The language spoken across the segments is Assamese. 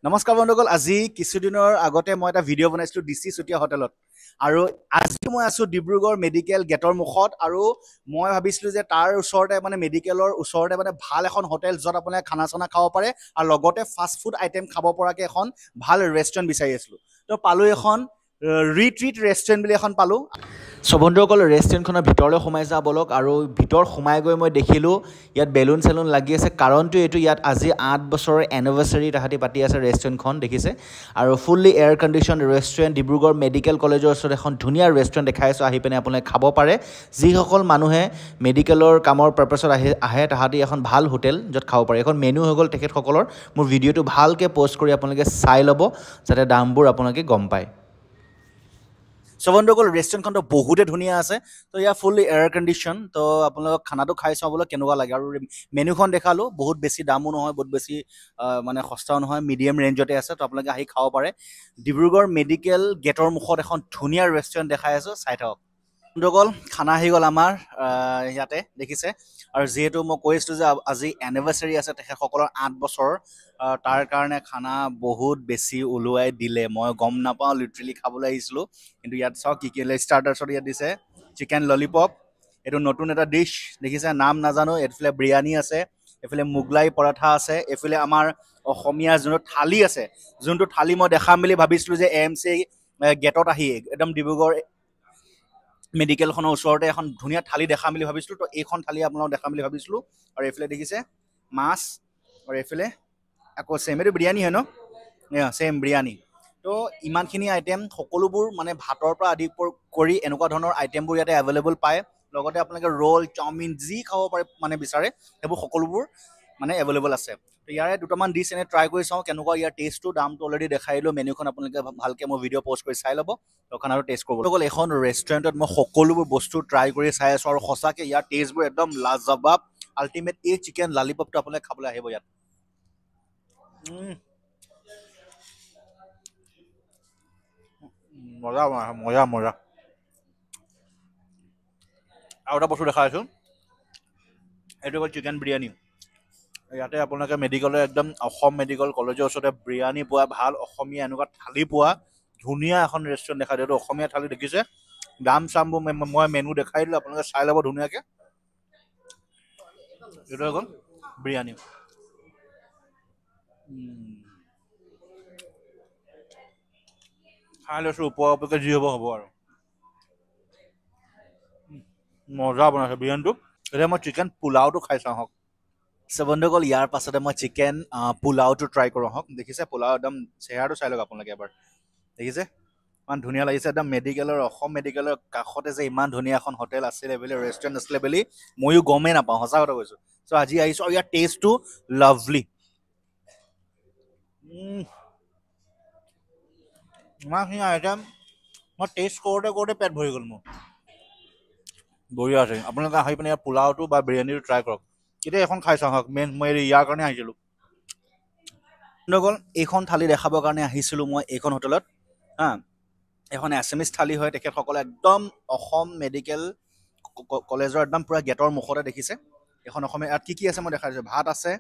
নমস্কাৰ বন্ধুসকল, আজি কিছুদিনৰ আগতে মই এটা ভিডিঅ' বনাইছিলোঁ ডিচি চুতীয়া হোটেলত। আৰু আজি মই আছোঁ ডিব্ৰুগড় মেডিকেল গেটৰ মুখত। আৰু মই ভাবিছিলোঁ যে তাৰ ওচৰতে মেডিকেলৰ ওচৰতে ভাল এখন হোটেল, য'ত আপোনালোকে খানা চানা খাব পাৰে আৰু লগতে ফাষ্ট ফুড আইটেম খাব পৰাকৈ এখন ভাল ৰেষ্টুৰেণ্ট বিচাৰি আছিলোঁ। তো পালোঁ এখন ৰিট্ৰিট ৰেষ্টুৰেণ্ট বুলি এখন পালোঁ। চ' বন্ধুসকল, ৰেষ্টুৰেণ্টখনৰ ভিতৰলৈ সোমাই যাওঁ ব'লক। আৰু ভিতৰ সোমাই গৈ মই দেখিলোঁ ইয়াত বেলুন চেলুন লাগি আছে। কাৰণটো এইটো, ইয়াত আজি 8 বছৰৰ এনিভাৰ্চাৰী তাহাঁতি পাতি আছে ৰেষ্টুৰেণ্টখন, দেখিছে। আৰু fully air condition restaurant, Dibrugarh medical কলেজৰ ওচৰত এখন ধুনীয়া ৰেষ্টুৰেণ্ট দেখাই আছোঁ। আহি পিনে আপোনালোকে খাব পাৰে। যিসকল মানুহে মেডিকেলৰ কামৰ পাৰ্পাছত আহে তাহাঁতি এখন ভাল হোটেল য'ত খাব পাৰে। এখন মেনু হৈ গ'ল তেখেতসকলৰ। মোৰ ভিডিঅ'টো ভালকৈ প'ষ্ট কৰি আপোনালোকে চাই ল'ব, যাতে দামবোৰ আপোনালোকে গম পায়। চ' বন্ধুসকল, ৰেষ্টুৰেণ্টখনটো বহুতে ধুনীয়া আছে। তো ইয়াৰ ফুল্লি এয়াৰ কণ্ডিশ্যন। তো আপোনালোকক খানাটো খাই চাবলৈ কেনেকুৱা লাগে। আৰু মেনুখন দেখালোঁ, বহুত বেছি দামো নহয়, বহুত বেছি সস্তাও নহয়, মিডিয়াম ৰেঞ্জতে আছে। তো আপোনালোকে আহি খাব পাৰে। ডিব্ৰুগড় মেডিকেল গেটৰ মুখত এখন ধুনীয়া ৰেষ্টুৰেণ্ট দেখাই আছোঁ, চাই থাকক। বন্ধুসকল, খানা আহি গ'ল আমাৰ ইয়াতে, দেখিছে। আৰু যিহেতু মই কৈ আছিলোঁ যে আজি এনিভাৰ্চাৰী আছে তেখেতসকলৰ 8 বছৰ, তাৰ কাৰণে খানা বহুত বেছি ওলোৱাই দিলে। মই গম নাপাওঁ, লিটাৰেলি খাবলৈ আহিছিলোঁ। কিন্তু ইয়াত চাওক কি কি ষ্টাৰ্টাৰ্ছত ইয়াত দিছে চিকেন ললিপপ, এইটো নতুন এটা ডিছ, দেখিছে, নাম নাজানো। এইফালে বিৰিয়ানী আছে, এইফালে মোগলাই পৰঠা আছে, এইফালে আমাৰ অসমীয়া যোনটো থালি আছে, যোনটো থালি মই দেখাম বুলি ভাবিছিলোঁ যে AMC গেটত আহি একদম ডিব্ৰুগড় মেডিকেলখনৰ ওচৰতে এখন ধুনীয়া থালি দেখাম বুলি ভাবিছিলোঁ। তো এইখন থালি আপোনালোকক দেখাম বুলি ভাবিছিলোঁ। আৰু এইফালে দেখিছে মাছ, আৰু এইফালে আকৌ ছেম, এইটো বিৰিয়ানী হয় ন, ছেম বিৰিয়ানী। তো ইমানখিনি আইটেম, সকলোবোৰ ভাতৰ পৰা আদি কৰি এনেকুৱা ধৰণৰ আইটেমবোৰ ইয়াতে এভেইলেবল পায়। লগতে আপোনালোকে ৰোল, চাওমিন যি খাব পাৰে বিচাৰে, সেইবোৰ সকলোবোৰ এভেইলেবল আছে। তো ইয়াৰে দুটামান ডিছ এনে ট্ৰাই কৰি চাওঁ কেনেকুৱা ইয়াৰ টেষ্টটো। দামটো অলৰেডি দেখাই দিলোঁ, মেনুখন আপোনালোকে ভালকৈ মই ভিডিঅ' প'ষ্ট কৰি চাই ল'ব, তো খানাটো টেষ্ট কৰিব। অকল এখন ৰেষ্টুৰেণ্টত মই সকলোবোৰ বস্তু ট্ৰাই কৰি চাই আছোঁ, আৰু সঁচাকৈ ইয়াৰ টেষ্টবোৰ একদম লাজবাব, আল্টিমেট। এই চিকেন ললিপপটো আপোনালোকে খাবলৈ আহিব ইয়াত। মজা মজা মজা। আৰু এটা বস্তু দেখাইছোঁ, এইটো হ'ল চিকেন বিৰিয়ানী। ইয়াতে আপোনালোকে মেডিকেলৰ একদম অসম মেডিকেল কলেজৰ ওচৰতে বিৰিয়ানী পোৱা, ভাল অসমীয়া এনেকুৱা থালি পোৱা, ধুনীয়া এখন ৰেষ্টুৰেণ্ট দেখাই দিওঁ। এইটো অসমীয়া থালি, দেখিছে। দাম চামবোৰ মই মেনু দেখাই দিলোঁ, আপোনালোকে চাই ল'ব ধুনীয়াকৈ। এইটো হৈ গ'ল বিৰিয়ানী। খাই লৈছোঁ, ওপৰৰ ওপৰকৈ যি হ'ব হ'ব আৰু। মজা বনাইছে বিৰিয়ানীটো। এতিয়া মই চিকেন পোলাওটো খাই চাওঁ হওক। বন্ধুসকল, ইয়াৰ পাছতে মই চিকেন পোলাওটো ট্ৰাই কৰোঁ হওক। দেখিছে পোলাও, একদম চেহেৰাটো চাই লওক আপোনালোকে এবাৰ, দেখিছে ইমান ধুনীয়া লাগিছে। একদম মেডিকেলৰ, অসম মেডিকেলৰ কাষতে যে ইমান ধুনীয়া এখন হোটেল আছিলে বুলি, ৰেষ্টুৰেণ্ট আছিলে বুলি ময়ো গমেই নাপাওঁ, সঁচা কথা কৈছোঁ। চ' আজি আহিছোঁ, আৰু ইয়াৰ টেষ্টটো লাভলি। ইমানখিনি আইটেম মই টেষ্ট কৰোঁতে কৰোঁতে পেট ভৰি গ'ল মোৰ। বঢ়িয়া আছে। আপোনালোকে আহি পিনে ইয়াৰ পোলাওটো বা বিৰিয়ানীটো ট্ৰাই কৰক। এতিয়া এখন খাই চাওঁ হওক, মই ইয়াৰ কাৰণে আহিছিলোঁ। বন্ধুসকল, এইখন থালি দেখাবৰ কাৰণে আহিছিলোঁ মই এইখন হোটেলত। এখন এছামিছ থালি হয়। তেখেতসকলে একদম অসম মেডিকেল কলেজৰ একদম পূৰা গেটৰ মুখতে, দেখিছে। এখন অসমীয়া, ইয়াত কি আছে মই দেখাই দিছোঁ। ভাত আছে,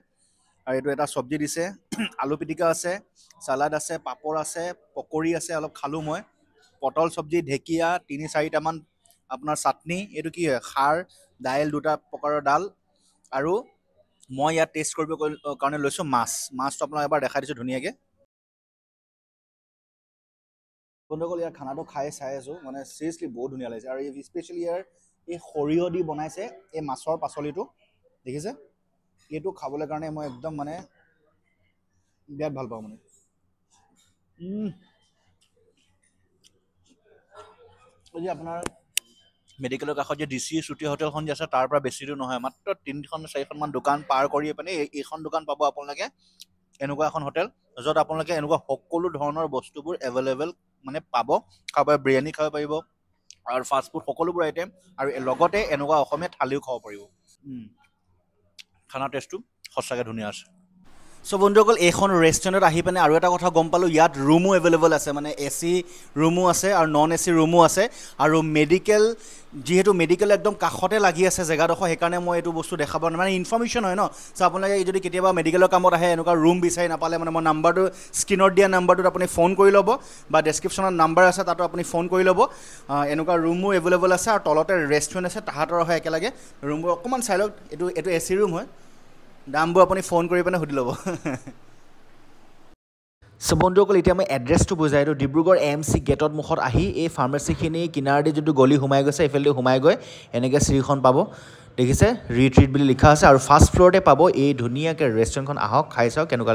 আৰু এইটো এটা চব্জি দিছে, আলু পিটিকা আছে, চালাড আছে, পাপৰ আছে, পকৰি আছে, অলপ খালোঁ মই, পটল চব্জি, ঢেকীয়া 3-4টামান আপোনাৰ চাটনি, এইটো কি হয়, খাৰ, দাইল, 2টা প্ৰকাৰৰ ডাল। আৰু মই ইয়াত টেষ্ট কৰিব কাৰণে লৈছোঁ মাছটো আপোনাক এবাৰ দেখাই দিছোঁ ধুনীয়াকৈ। বন্ধুসকল, ইয়াৰ খানাটো খাই চাই আছোঁ, চিৰিয়াছলি বহুত ধুনীয়া লাগিছে। আৰু স্পেচিয়েলি ইয়াৰ এই সৰিয়হ দি বনাইছে এই মাছৰ পাচলিটো, দেখিছে। এইটো খাবলৈ কাৰণে মই একদম বিৰাট ভাল পাওঁ এই যে আপোনাৰ মেডিকেলৰ কাষত যে ডিচি চুতীয়া হোটেলখন যে আছে, তাৰ পৰা বেছি দূৰ নহয়, মাত্ৰ 3-4খনমান দোকান পাৰ কৰি পিনে এইখন দোকান পাব আপোনালোকে। এনেকুৱা এখন হোটেল, য'ত আপোনালোকে এনেকুৱা সকলো ধৰণৰ বস্তুবোৰ এভেইলেবল পাব। খাব পাৰিব, বিৰিয়ানী খাব পাৰিব, আৰু ফাষ্টফুড সকলোবোৰ আইটেম, আৰু লগতে এনেকুৱা অসমীয়া থালিও খাব পাৰিব। খানা টেষ্টটো সঁচাকৈ ধুনীয়া আছে। সো বন্ধুসকল এইখন ৰেষ্টুৰেণ্টত আহি পিনে আৰু এটা কথা গম পালোঁ ইয়াত ৰুমো এভেইলেবল আছে মানে AC ৰুমো আছে আৰু নন AC ৰুমো আছে আৰু মেডিকেল যিহেতু মেডিকেল একদম কাষতে লাগি আছে জেগাডোখৰ সেইকাৰণে মই এইটো বস্তু দেখাব মানে ইনফৰ্মেশ্যন হয় ন চ' আপোনালোকে যদি কেতিয়াবা মেডিকেলৰ কামত আহে এনেকুৱা ৰুম বিচাৰি নাপালে মানে মই নাম্বাৰটো স্ক্ৰীনত দিয়া নাম্বাৰটোত আপুনি ফোন কৰি ল'ব বা ডেছক্ৰিপশ্যনত নাম্বাৰ আছে তাতো আপুনি ফোন কৰি ল'ব এনেকুৱা ৰুমো এভেইলেবল আছে আৰু তলতে ৰেষ্টুৰেণ্ট আছে তাহাঁতৰ হয় একেলগে ৰুমবোৰ অকণমান চাই লওক এইটো AC ৰুম হয় দামবোৰ আপুনি ফোন কৰি পিনে সুধি ল'ব চ' বন্ধুসকল এতিয়া মই এড্ৰেছটো বুজাই দিওঁ ডিব্ৰুগড় AMC গেটত মুখত আহি এই ফাৰ্মাচীখিনি কিনাৰেদি যোনটো গলি সোমাই গৈছে এইফালেদি সোমাই গৈ এনেকৈ চিৰিখন পাব দেখিছে ৰিট্ৰিট বুলি লিখা আছে আৰু ফাৰ্ষ্ট ফ্ল'ৰতে পাব এই ধুনীয়াকৈ ৰেষ্টুৰেণ্টখন আহক খাই চাওক কেনেকুৱা